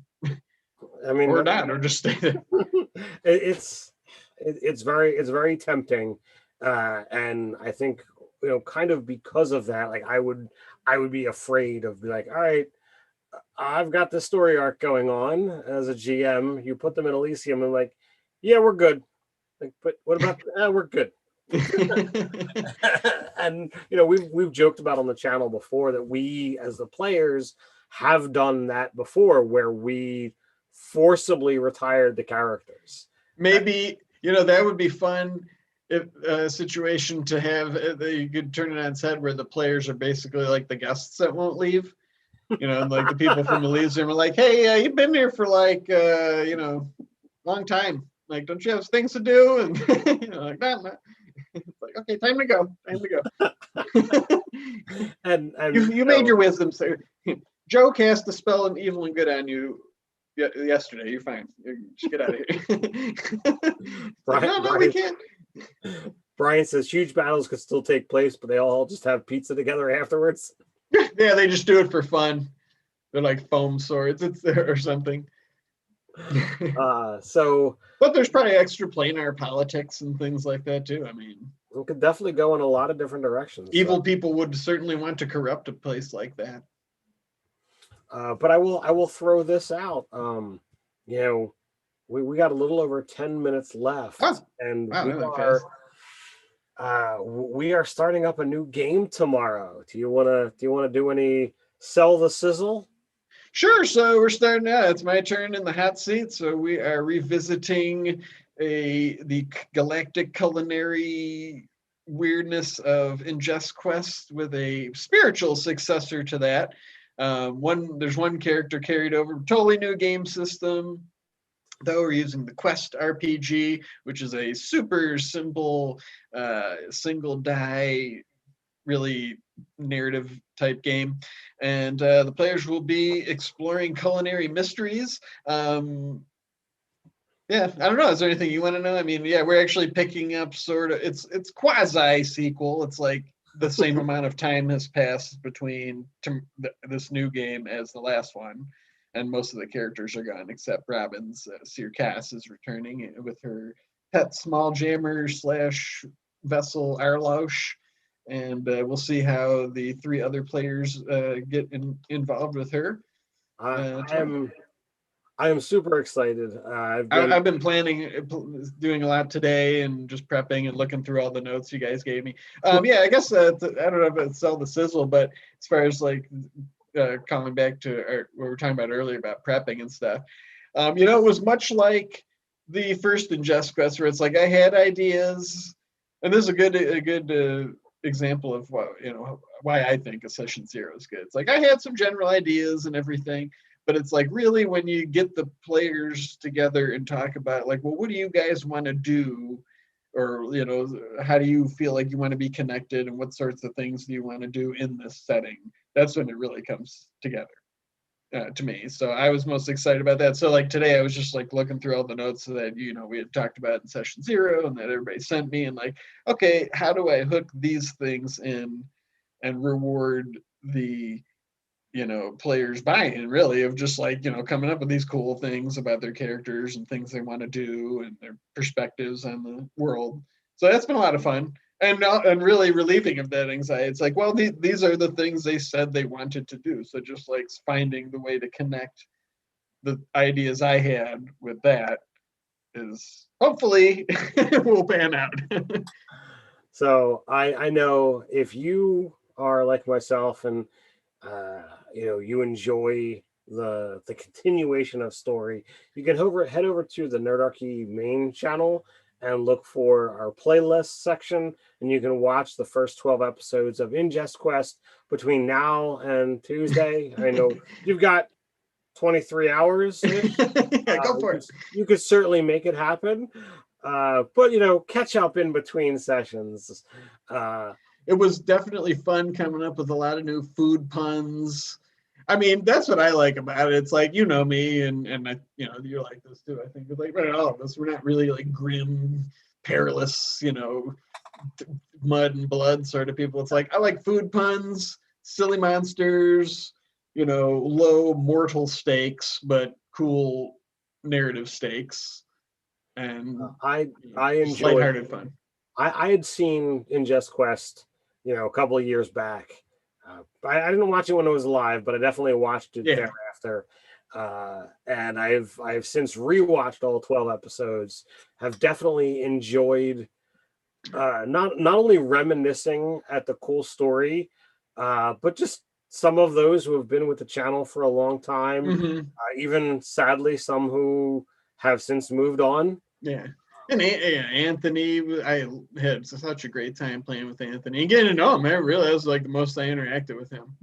I mean, or not, or just stay there. It's very tempting, and I think kind of because of that, like I would be afraid of like, all right, I've got this story arc going on as a GM. You put them in Elysium and like, yeah, we're good. Like, but what about we're good. And we've joked about on the channel before that we as the players have done that before, where we forcibly retired the characters. Maybe that would be fun. If a situation to have, you could turn it on its head, where the players are basically like the guests that won't leave. Like the people from Elysium are like, hey, you've been here for like long time. Like, don't you have things to do? And like that. It's like, okay, time to go. and you made your wisdom, sir. Joe cast a spell of evil and good on you yesterday. You're fine. Just get out of here. No, we can't. Brian says huge battles could still take place, but they all just have pizza together afterwards. Yeah, they just do it for fun. They're like foam swords, or something. But there's probably extra planar politics and things like that too. I mean, it could definitely go in a lot of different directions. Evil people would certainly want to corrupt a place like that. But I will throw this out. We got a little over 10 minutes left, and we are starting up a new game tomorrow. Do you want to do any sell the sizzle? Sure. So we're starting out. It's my turn in the hot seat. So we are revisiting the galactic culinary weirdness of Ingest Quest with a spiritual successor to that. There's one character carried over, totally new game system. Though we're using the Quest RPG, which is a super simple single die, really narrative type game, and the players will be exploring culinary mysteries. I don't know. Is there anything you want to know? I mean, yeah, we're actually picking up sort of. It's quasi sequel. It's like the same amount of time has passed between this new game as the last one. And most of the characters are gone except Robin's. Seer Cass is returning with her pet small jammer / vessel Arlosh. And we'll see how the 3 other players get involved with her. I am super excited. I've been planning, doing a lot today and just prepping and looking through all the notes you guys gave me. I guess I don't know if it's sell the sizzle, but as far as like calling back to what we were talking about earlier about prepping and stuff, it was much like the first Ingest Quest, where it's like I had ideas, and this is a good example of what, why I think a session 0 is good. It's like I had some general ideas and everything, but it's like really when you get the players together and talk about like, well, what do you guys want to do? Or, how do you feel like you want to be connected and what sorts of things do you want to do in this setting? That's when it really comes together. To me. So I was most excited about that. So like today I was just like looking through all the notes that, we had talked about in session 0 and that everybody sent me, and like, okay, how do I hook these things in and reward the, players buy-in really of just like, coming up with these cool things about their characters and things they want to do and their perspectives on the world. So that's been a lot of fun. And really relieving of that anxiety. It's like, well, these are the things they said they wanted to do. So just like finding the way to connect the ideas I had with that is hopefully will pan out. So I know if you are like myself and you enjoy the continuation of story, you can head over to the Nerdarchy main channel and look for our playlist section, and you can watch the first 12 episodes of Ingest Quest between now and Tuesday. I know you've got 23 hours. Yeah, go for it. You could certainly make it happen. But catch up in between sessions. It was definitely fun coming up with a lot of new food puns. I mean, that's what I like about it. It's like, me and I, you like this too. I think like all of us, we're not really like grim, perilous, mud and blood sort of people. It's like I like food puns, silly monsters, low mortal stakes, but cool narrative stakes. And I enjoy lighthearted fun. I had seen Ingest Quest, a couple of years back. I didn't watch it when it was live, but I definitely watched it thereafter. And I've since rewatched all 12 episodes. Have definitely enjoyed not only reminiscing at the cool story, but just some of those who have been with the channel for a long time. Mm-hmm. Even sadly, some who have since moved on. Yeah. And Anthony, I had such a great time playing with Anthony and getting to know him. Man, really, that was like the most I interacted with him.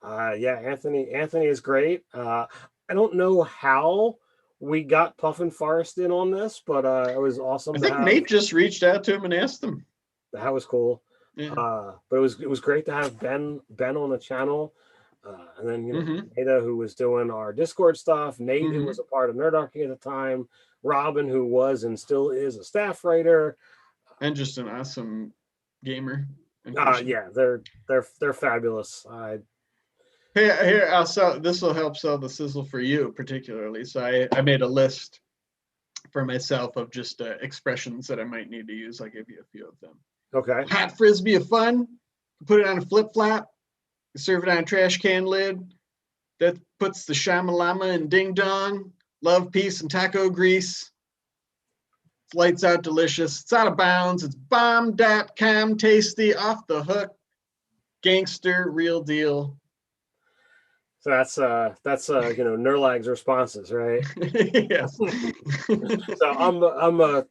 Anthony is great. I don't know how we got Puffin Forest in on this, but it was awesome. I think Nate just reached out to him and asked him. That was cool. Yeah. But it was great to have Ben on the channel. And then Nada, who was doing our Discord stuff, Nate, who was a part of Nerdarchy at the time, Robin, who was and still is a staff writer, and just an awesome gamer. Yeah, they're fabulous. Here, I'll sell. This will help sell the sizzle for you particularly. So I made a list for myself of just expressions that I might need to use. I'll give you a few of them. Okay. Hot frisbee of fun. Put it on a flip flop. Serve it on a trash can lid. That puts the shamalama in ding dong. Love, peace, and taco grease. It's lights out delicious. It's out of bounds. It's bomb.com tasty, off the hook, gangster, real deal. So that's Nerlag's responses, right? Yes. So I'm a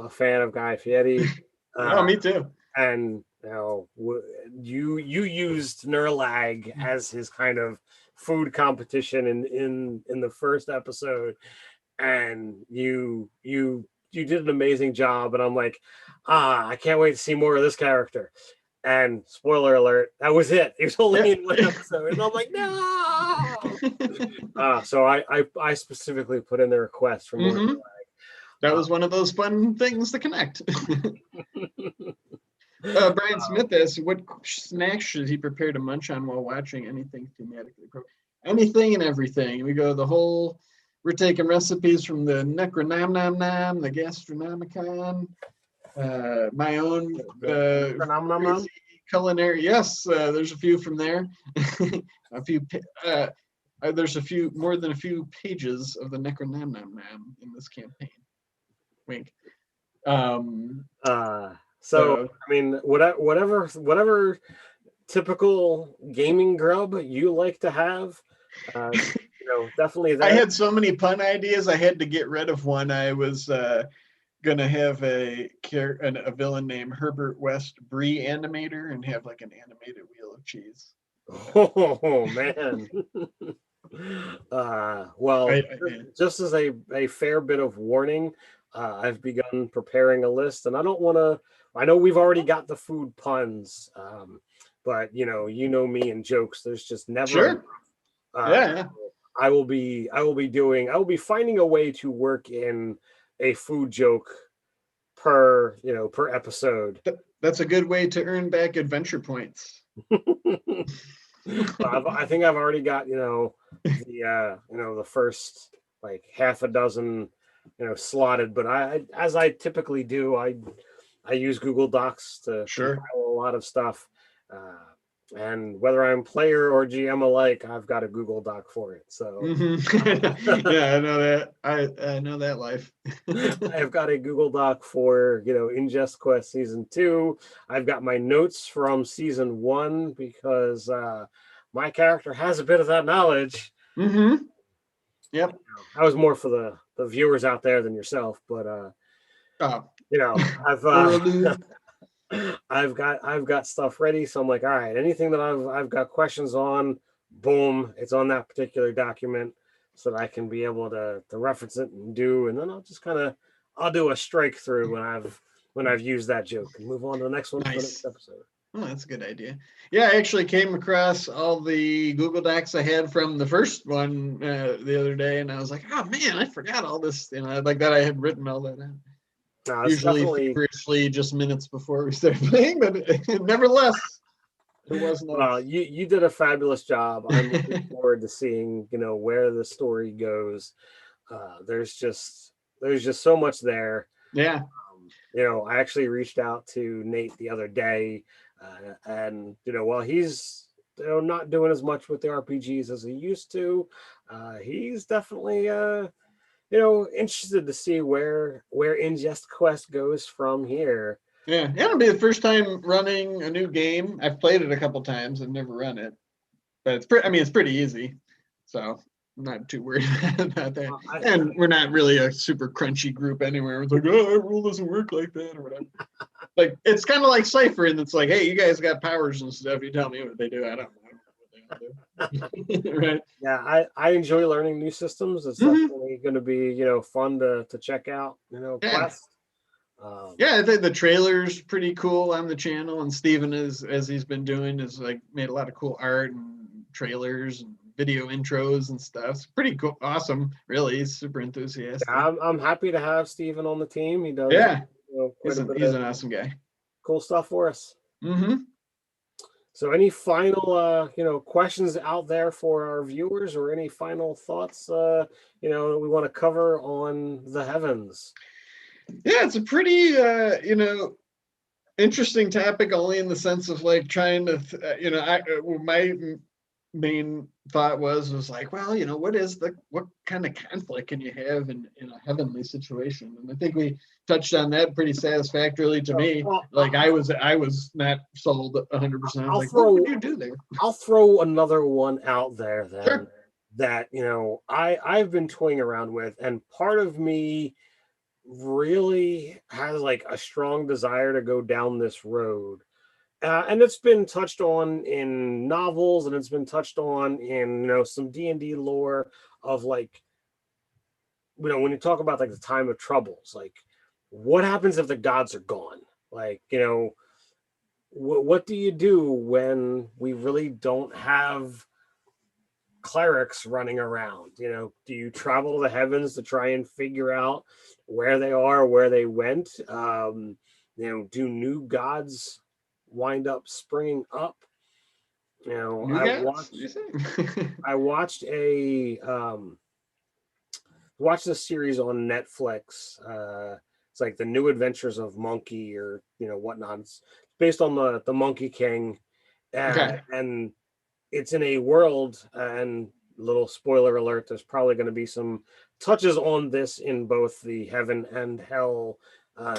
fan of Guy Fieri. Oh, me too. And you used Nerlag as his kind of food competition in the first episode, and you did an amazing job, and I'm like, I can't wait to see more of this character. And spoiler alert, that was it. He was only in one episode, and I'm like, no. So I specifically put in the request for more Nerlag. That was one of those fun things to connect. Brian Smith asks, what snacks should he prepare to munch on while watching anything thematically appropriate? Anything and everything. We're taking recipes from the Necronomnom, the Gastronomicon, my own crazy culinary. Yes, there's a few from there. There's more than a few pages of the Necronomnom in this campaign. Wink. So I mean, whatever typical gaming grub you like to have, definitely that. I had so many pun ideas. I had to get rid of one. I was gonna have a villain named Herbert West Brie animator and have like an animated wheel of cheese. Oh man. Well, I just as a fair bit of warning, I've begun preparing a list, and I don't want to. I know we've already got the food puns, but you know me and jokes. There's just never enough. Sure. Uh, Yeah. I will be finding a way to work in a food joke per episode. That's a good way to earn back adventure points. I think I've already got the first like half a dozen slotted, but I as I typically do, I use Google Docs to Sure. compile a lot of stuff, and whether I'm player or GM alike, I've got a Google Doc for it. So Yeah, I know that. I know that life. I've got a Google Doc for Ingest Quest season 2. I've got my notes from season 1 because my character has a bit of that knowledge. Yep. I was more for the viewers out there than yourself, but Oh, I've I've got stuff ready, so I'm like, all right, anything that I've got questions on, boom, it's on that particular document, so that I can be able to reference it and then I'll do a strike through when I've used that joke and move on to the next one for the next nice. episode. Oh, that's a good idea. Yeah, I actually came across all the Google Docs I had from the first one the other day, and I was like, oh man, I forgot all this. Like that I had written all that out. It's Usually definitely feverishly just minutes before we start playing, but nevertheless, it was nice. you did a fabulous job. I'm looking forward to seeing where the story goes. There's just so much there. Yeah. I actually reached out to Nate the other day, and while he's not doing as much with the RPGs as he used to, he's definitely interested to see where Ingest Quest goes from here. Yeah, it'll be the first time running a new game. I've played it a couple times and never run it, but it's pretty easy, so I'm not too worried about that. And we're not really a super crunchy group anywhere. It's like, oh, our rule doesn't work like that or whatever. Like it's kind of like Cypher, and it's like, hey, you guys got powers and stuff. You tell me what they do. I don't know what they do. Right? Yeah, I enjoy learning new systems. It's definitely going to be fun to check out. Yeah. Quest. Yeah, I think the trailer's pretty cool on the channel, and Steven is, as he's been doing, is like made a lot of cool art and trailers and video intros and stuff. It's pretty cool, awesome. Really, he's super enthusiastic. Yeah, I'm happy to have Steven on the team. He does. Yeah, quite a bit he's of an awesome guy. cool stuff for us. So, any final questions out there for our viewers, or any final thoughts that we want to cover on the heavens? Yeah, it's a pretty interesting topic, only in the sense of like trying to my main thought was like, well, what kind of conflict can you have in a heavenly situation? And I think we touched on that pretty satisfactorily to me. Like I was not sold 100%. Like, what would you do there? I'll throw another one out there then. Sure. That I've been toying around with, and part of me really has like a strong desire to go down this road, and it's been touched on in novels, and it's been touched on in some D&D lore of like when you talk about like the time of troubles, like what happens if the gods are gone? Like what do you do when we really don't have clerics running around? Do you travel to the heavens to try and figure out where they are, where they went? Do new gods wind up springing up? I watched a series on Netflix. It's like the New Adventures of Monkey or whatnot. It's based on the Monkey King, and it's in a world, and little spoiler alert, there's probably going to be some touches on this in both the Heaven and Hell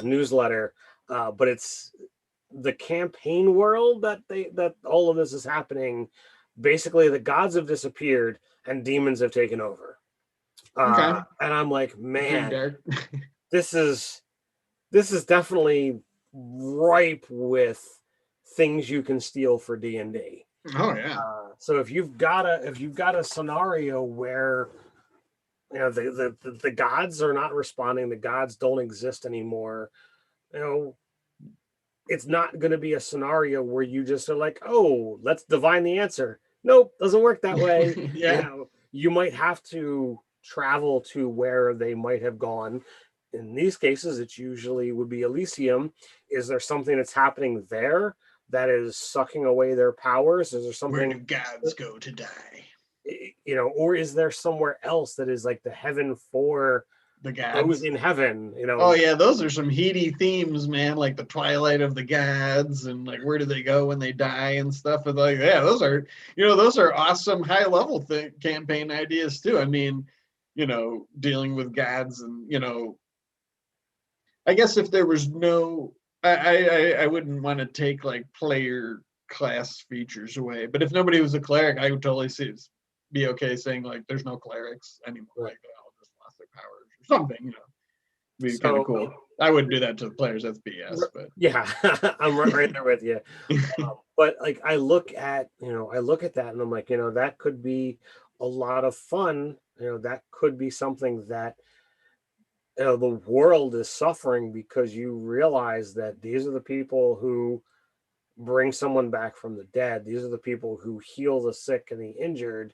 newsletter, but it's the campaign world that all of this is happening. Basically, the gods have disappeared and demons have taken over. And I'm like, man, this is this is definitely ripe with things you can steal for D&D. Oh yeah. So if you've got a scenario where the gods are not responding, the gods don't exist anymore, you know, it's not going to be a scenario where you just are like, oh, let's divine the answer. Nope, doesn't work that way. Yeah. You might have to travel to where they might have gone. In these cases, it usually would be Elysium. Is there something that's happening there that is sucking away their powers? Is there Where do something, gods go to die? or is there somewhere else that is like the heaven for The those gods. in heaven? Oh yeah, those are some heady themes, man. Like the twilight of the gods, and like where do they go when they die and stuff. And like, yeah, those are awesome high level campaign ideas too. I mean, dealing with gods, and I guess if there was no, I wouldn't want to take like player class features away. But if nobody was a cleric, I would totally be okay saying like there's no clerics anymore. Right. Like they all just lost their powers or something. Be kind of cool. I wouldn't do that to the players. That's BS. But yeah, I'm right there with you. But like I look at that and I'm like, that could be a lot of fun. That could be something that the world is suffering because you realize that these are the people who bring someone back from the dead. These are the people who heal the sick and the injured.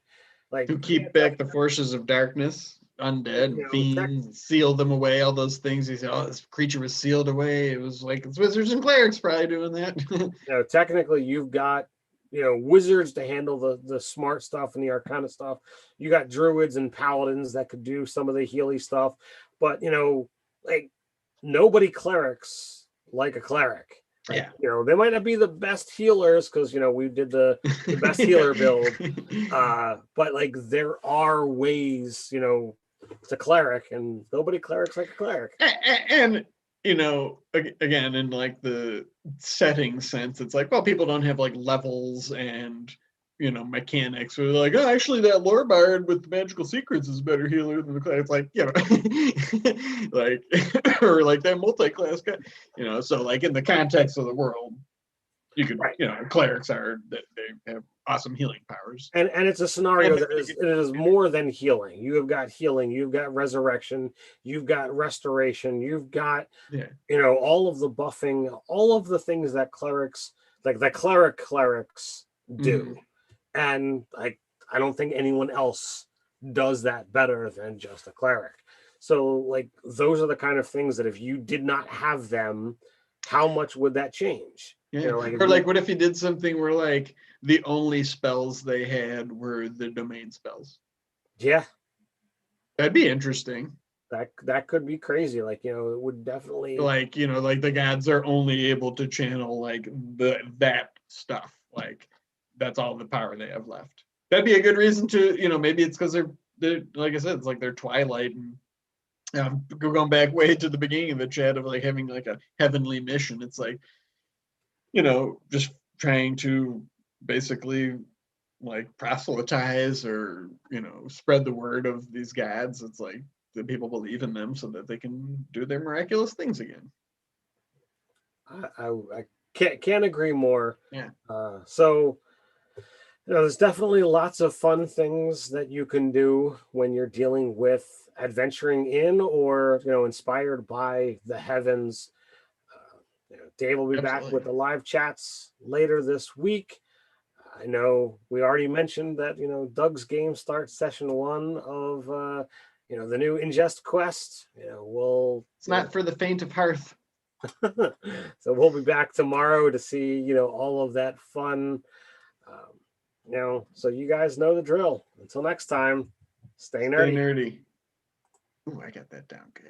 Like to keep back the forces of darkness, undead, fiends, seal them away, all those things. He said, oh, this creature was sealed away. It was like it's wizards and clerics probably doing that. Technically you've got wizards to handle the smart stuff and the arcana stuff. You got druids and paladins that could do some of the healy stuff, but like nobody clerics like a cleric. Yeah. They might not be the best healers because we did the best healer build, but like there are ways to cleric, and nobody clerics like a cleric. And again, in like the setting sense, it's like, well, people don't have like levels and mechanics. We're like, oh, actually, that lore bard with the magical secrets is a better healer than the class. It's like, like, or like that multi-class guy, So like in the context of the world, you could, right. Clerics are that they have awesome healing powers, and it's a scenario that is more than healing. You have got healing, you've got resurrection, you've got restoration, you've got all of the buffing, all of the things that clerics, like the clerics do. Mm-hmm. And I don't think anyone else does that better than just a cleric. So like those are the kind of things that if you did not have them, how much would that change? Yeah. What if you did something where like the only spells they had were the domain spells? Yeah. That'd be interesting. That could be crazy. Like, it would definitely like, like the gods are only able to channel like that stuff. Like that's all the power they have left. That'd be a good reason to, maybe it's because they're like I said, it's like they're twilight, and going back way to the beginning of the chat of like having like a heavenly mission. It's like, just trying to basically like proselytize or, spread the word of these gods. It's like that people believe in them so that they can do their miraculous things again. I can't agree more. Yeah. So there's definitely lots of fun things that you can do when you're dealing with adventuring in or inspired by the heavens. Dave will be back with the live chats later this week. I know we already mentioned that Doug's game starts session 1 of the new Ingest quest. It's not for the faint of heart. So we'll be back tomorrow to see all of that fun. So you guys know the drill. Until next time, stay nerdy. Stay nerdy. Ooh, I got that down good.